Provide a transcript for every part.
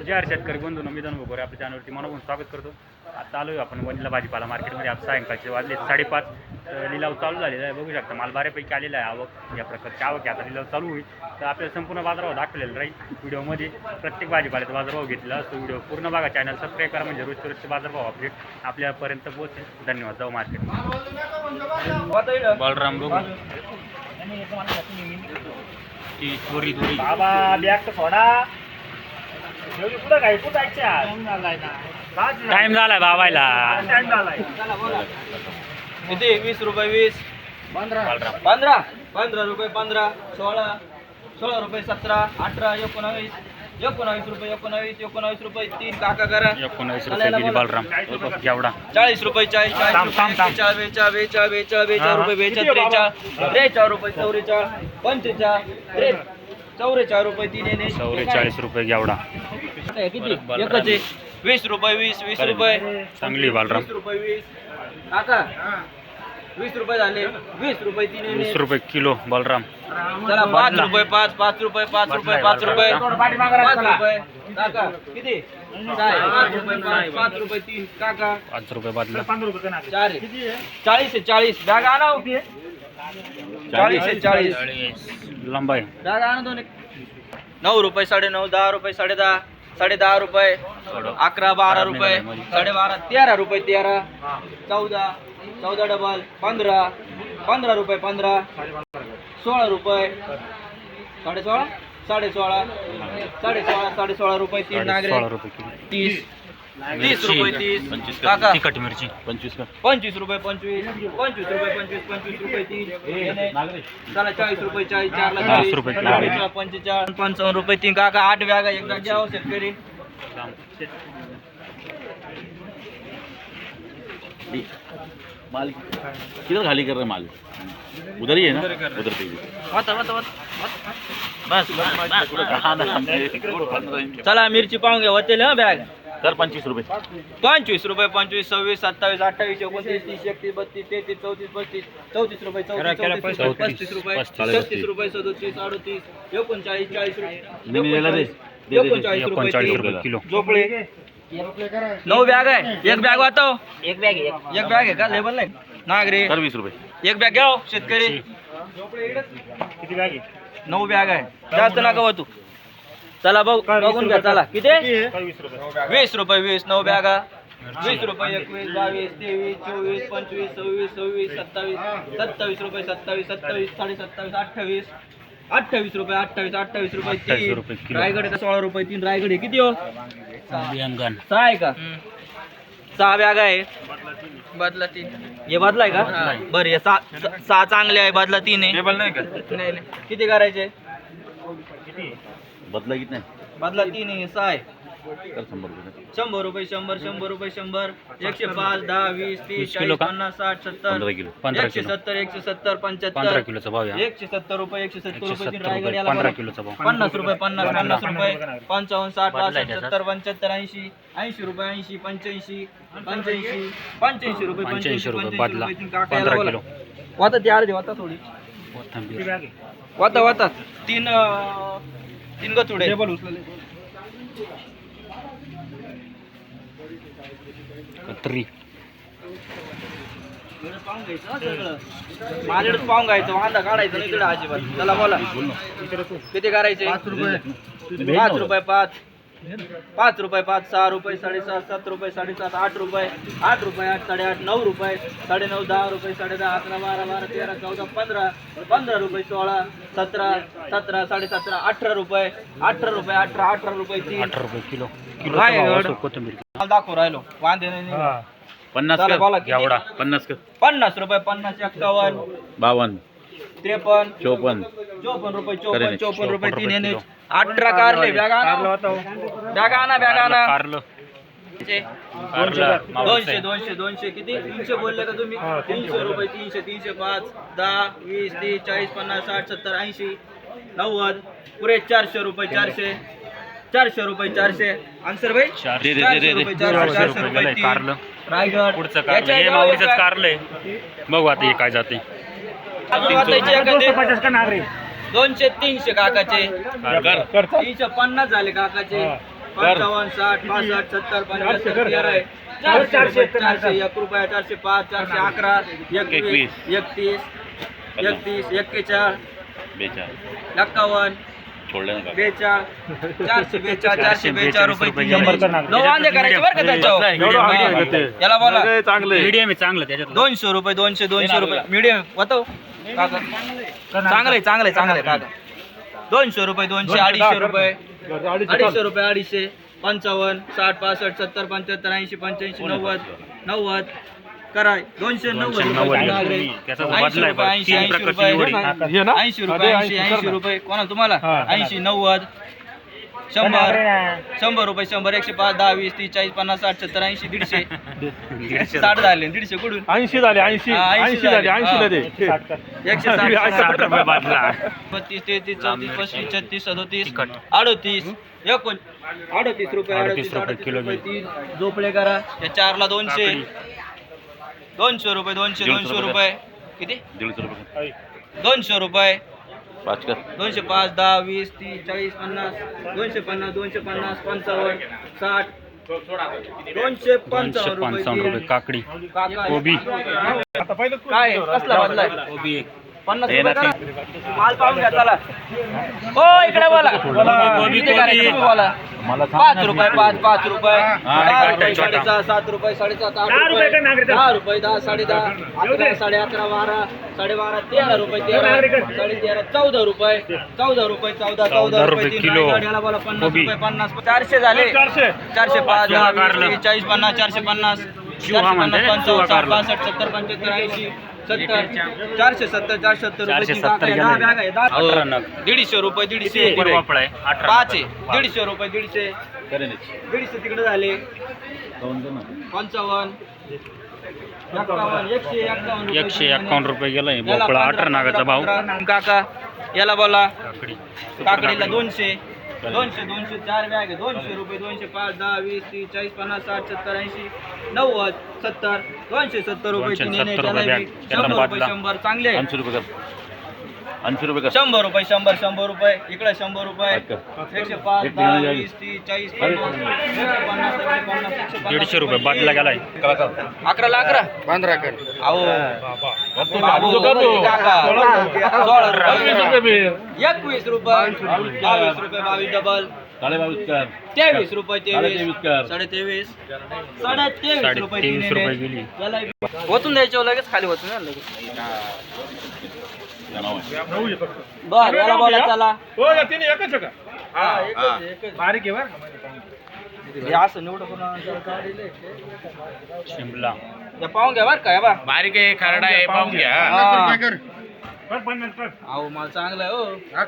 जय शेतकरी बंधूंनो, मी धनभाऊ गोरे आपल्या चॅनलवरती मनपूर्वक स्वागत करतो. आता आलोय आपण वनिला भाजीपाला मार्केटमध्ये. आज सायंकाळचे वाजले 5:30. लिलाव चालू झालेला आहे, बघू शकता. माल बऱ्यापैकी आलेला आहे. आवक या प्रकारची आवक आहे. आता लिलाव चालू होईल तर आपल्याला संपूर्ण बाजारभाव दाखवलेला राहील व्हिडिओमध्ये. प्रत्येक भाजीपाल्याचा बाजारभाव घेतलेला असतो. व्हिडिओ पूर्ण बघा, चॅनल सबस्क्राईब करा म्हणजे रोजचे बाजारभाव अपडेट आपल्यापर्यंत पोहोचेल. धन्यवाद. जाऊ मार्केट. बलराम बघू ती चोरी बाबा बॅग थोडा कुठं काय टाइम झालाय बाबायला. टाइम झालाय. किती 20 रुपये 20 बलराम 15 15 रुपये 15 16 16 रुपये 17 18 19 19 रुपये 19 19 रुपये 3 काका करा 19 रुपये गेली बलराम. एवढा 40 रुपये 40 थांब, थांब, थांब. 40 42 रुपये 43 रुपये 44 45 44 रुपये 3 44 रुपये एवढा. किती एकच आहे 20 रुपये 20 रुपये चांगली बलराम. 20 रुपये 20 काका 20 रुपये झाले 20 रुपये 3 20 रुपये किलो बलराम. चला 5 रुपये 5 रुपये 5 रुपये 5 रुपये 5 रुपये काका किती 5 रुपये 5 रुपये 3 काका 5 रुपये बदला. 4 40 40 बॅग आणा होती 40 40 लंबाई बॅग आणा दोन 9 रुपये 9.5 10 रुपये 10.5 10.5 रुपये 11 12 रुपये 12.5 13 रुपये 13 14 14 डबल 15 15 रुपये 15 16 रुपये 16.5 16.5 रुपये 3 नागरे 16 रुपये किलो. 30 रुपये 30 काका तिखट मिरची 25 रुपये 25 रुपये 25 रुपये 3 चला 40 रुपये 40 4 ला 40 रुपये किलो. 45 55 रुपये 3 काका 8 बॅग एकदा घ्या शेतकरी माल किधर खाली कर रहे माल उधर ही है ना उधर पे बस चला मिरची पाहून घ्या होते ना बॅग सर 25 रुपये 25 रुपये 25 26 27 28 29 30 31 32 33 34 रुपये 35 रुपये 36 रुपये 37 38 39 40 रुपये 39 रुपये किलो. झोपळे 9 बॅग आहे एक बॅग वाटव एक बॅग आहे का लेबल नाही नागरे सर 20 रुपये एक बॅग घ्या शेतकरी किती बॅग 9 बॅग आहे जास्त नका वाटू चला बघून घ्या चला किती 20 रुपये 20 रुपये 20 9 बॅगा 20 रुपये 21 22 23 24 25 26 27 27 रुपये 27 27 27 28 रुपये 28 रुपये 28 रुपये 3 किलो. रायगड 16 रुपये 3 रायगड आहे किती हो व्यंगन 6 आहे का 6 बॅग आहे बदला 3 हे बदला आहे का बरं हे 6 चांगले आहे बदला 3 आहे टेबल नाही का नाही किती करायचे बदला कितना है बदला 3 आहे 6 आहे कर 100 रुपये 100 रुपये 100 105 10 20 30 किलो 40 का? 50 60 70 15 किलो 15 किलो 170 170 15 75 किलोचा भाव आहे. 170 रुपये 170 रुपये 170 तीन रायगड रुपये याला 15 बघा. किलोचा भाव. 50 रुपये 50 50 रुपये 55 60 बदलाय 65 त्याचा. 70 75 80 80 रुपये 80 85 85 रुपये 85 रुपये 85 बदला. रुपये तीन काका 15 याला किलो. बोला. वाता ती अर्धी वाता थोडी कोथिंबीर. वाता 3 गचुडे कत्री माझ्याकडे पाहून घ्यायचं वांदा काढायचं नाही तिकडे अजिबात चला बोला किती करायचे 5 रुपये 5 रुपये 5 रुपये 5 6 रुपये 6.5 7 रुपये 7.5 8 रुपये 8 रुपये 8 8.5 9 रुपये 9.5 10 रुपये 10.5 11 12 12 13 14 15 15 रुपये 16 17 17 17.5 18 रुपये 18 रुपये 18 रुपये 3 18 रुपये किलो. काय किलोचा भाव एवढं? असतो कोथिंबीर. दाखवू राहिलो वांदे नाही 50 चला बोला कर किती? एवढा 50 कर 50 रुपये 50 51 52 53 54 54 रुपये करेल. 54 रुपये 3 54 येणे किलो. 18 कारले बॅग आणा बॅग आणा कारलं 200 200 200 किती 300 बोलले का तुम्ही 300 रुपये 300 305 10 20 30 40 50 60 70 80 90 पुरे 400 रुपये 400 रुपये 400 आन्सर भाई दे 400 रुपये 400 रुपये रुपये गेलंय 3 कारलं. रायगड पुढचं कारलं हे माऊलीचंच कारलं आहे. बघू आता हे काय जाते. अजून वाचायचे एखादे 50 का नागरे 200 300 काकाचे कर 350 झाले काकाचे 55 60 65 70 75 13 आहे 400 400 1 रुपया 405 411 21 31 31 41 51 छोडलं ना 42 442 रुपये नऊ वांदे करायचे बरं का त्याच्यावर याला बोला मीडियम आहे चांगलं त्याच्यात 200 रुपये 200 रुपये मीडियम होतो काका चांगले काका 200 रुपये 200 250 रुपये 250 रुपये 250 55 60 65 70 75 80 85 90 90 करा 290 त्याचा बदला आहे बघा. 3 प्रकारची जोडी. 80 रुपये 80 रुपये कोणाला तुम्हाला 80 90 100 रुपये 100 105 10 20 30 40 50 60 70 80 150 60 झाले 150 कुठून 80 झाले 80 80 झाले 80 ला दे 160 रुपये बदला 32 33 34 35 36 37 38 38 रुपये 38 रुपये किलो घे. 3 झोपळे करा या 4 ला 200 200 रुपये 200 रुपये किती 150 रुपये 200 रुपये 5 कर 205 10 20 30 40 50 250 250 55 60 255 255 रुपये काकडी काका कोबी आता पहिलं काय कसला बदलाय कोबी 50 रुपये करा. माल पाहून घ्या चला हो इकडे बोला कोबी, किती करायचं तुम्ही बोला 5 रुपये 5 रुपये 6 रुपये 6.5 7 रुपये 7.5 8 रुपये 10 रुपये 10 10.5 11 11.5 12 12.5 13 रुपये 13 13.5 14 रुपये 14 रुपये किलो. गाड्याला बोला 50 कोबी. रुपये 50 400 झाले 405 शिवा कारलं. 40 50 450 शिवा म्हणते ना, शिवा कारलं. 65 70 75 80 70 470 470 रुपये 470 10 गेले. बॅग आहे 18 नग. 150 रुपये 150 किती वापळ आहे 18 पाच आहे 150 रुपये 150 करेन 150 तिकडे झाले 55 151 रुपये गेलाय भोपळा 18 नागाचा भाव काका याला बोला काकडी काकडीला 200 4 बॅग आहे 200 रुपये 205 10 20 30 40 50 60 70 80 90 70 270 रुपये 270 तीन रुपये बॅग. त्याला 100 रुपये बदला. 100 चांगले आहे. 80 रुपये कर 80 रुपये कर 100 रुपये 100 रुपये इकडे 100 रुपये अच्छा. 105 एक 10 मिनिट 20 30 40 50 150 150 रुपये बदला गेलाय 11 ला 11 15 कर अहो बाबू काका 16 रुपये 21 रुपये 22 रुपये 22 डबल 22.5 कर 23 रुपये 23 कर 23 23 रुपये 23 रुपये गेली होतून द्यायचे लगेच खाली होतून ना लगेच या नाव आहे. बर याला बोला चला हो या तिने एकच आहे का हा एकच बारीक आहे बरं हे असं निवड करून शिमला या पाहून घ्या बर का बा बारीक आहे खरडा आहे पाहून घ्या पण 50 कर अहो माल चांगला आहे हो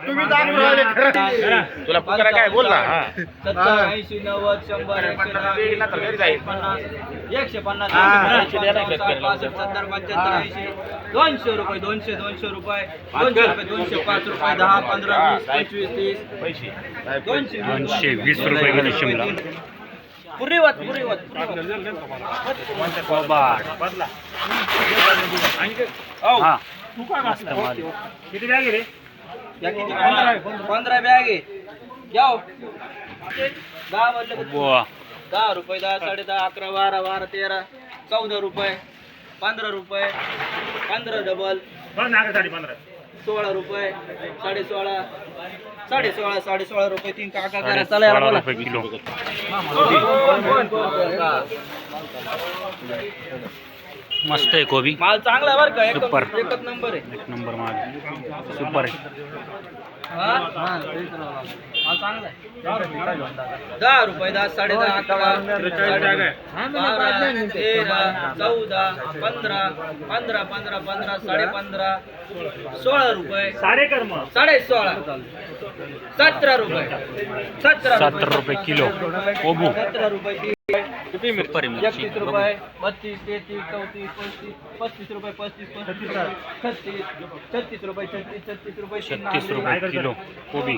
तुम्ही दाखवून राहिले खरं तुला पुकारा काय बोल ना 70 80 90 100 150 200 रुपये 200 रुपये 205 रुपये 10 15 20 25 30 पैसे 220 रुपये गेले शिमला पुरीवत बदला हा मस्त माल. किती बॅग आहे रे या किती 15 बॅग आहे घ्या 10 म्हटलं का? बुवा 10 रुपये 10 10.5 11 12 12 13 14 रुपये 15 रुपये 15 डबल बस नागासाठी 15 16 रुपये 16.5 रुपये 3 काका करा चला यार 16 बोला रुपये किलो मस्त आहे कोबी माल चांगला आहे बरं का सुपर. एकच नंबर आहे एक नंबर माल सुपर आहे हा? माल चांगला आहे 10 रुपये 10 10.5 11 13 14 15 15 15 15 15.5 16 रुपये साडे कर मग 16.5 17 रुपये 70 रुपये किलो कोबू 17 रुपये सुपर आहे मिरची 31 रुपये 32 33 34 35 रुपये 35 36 रुपये 36 रुपये 36 रुपये किलो कोबी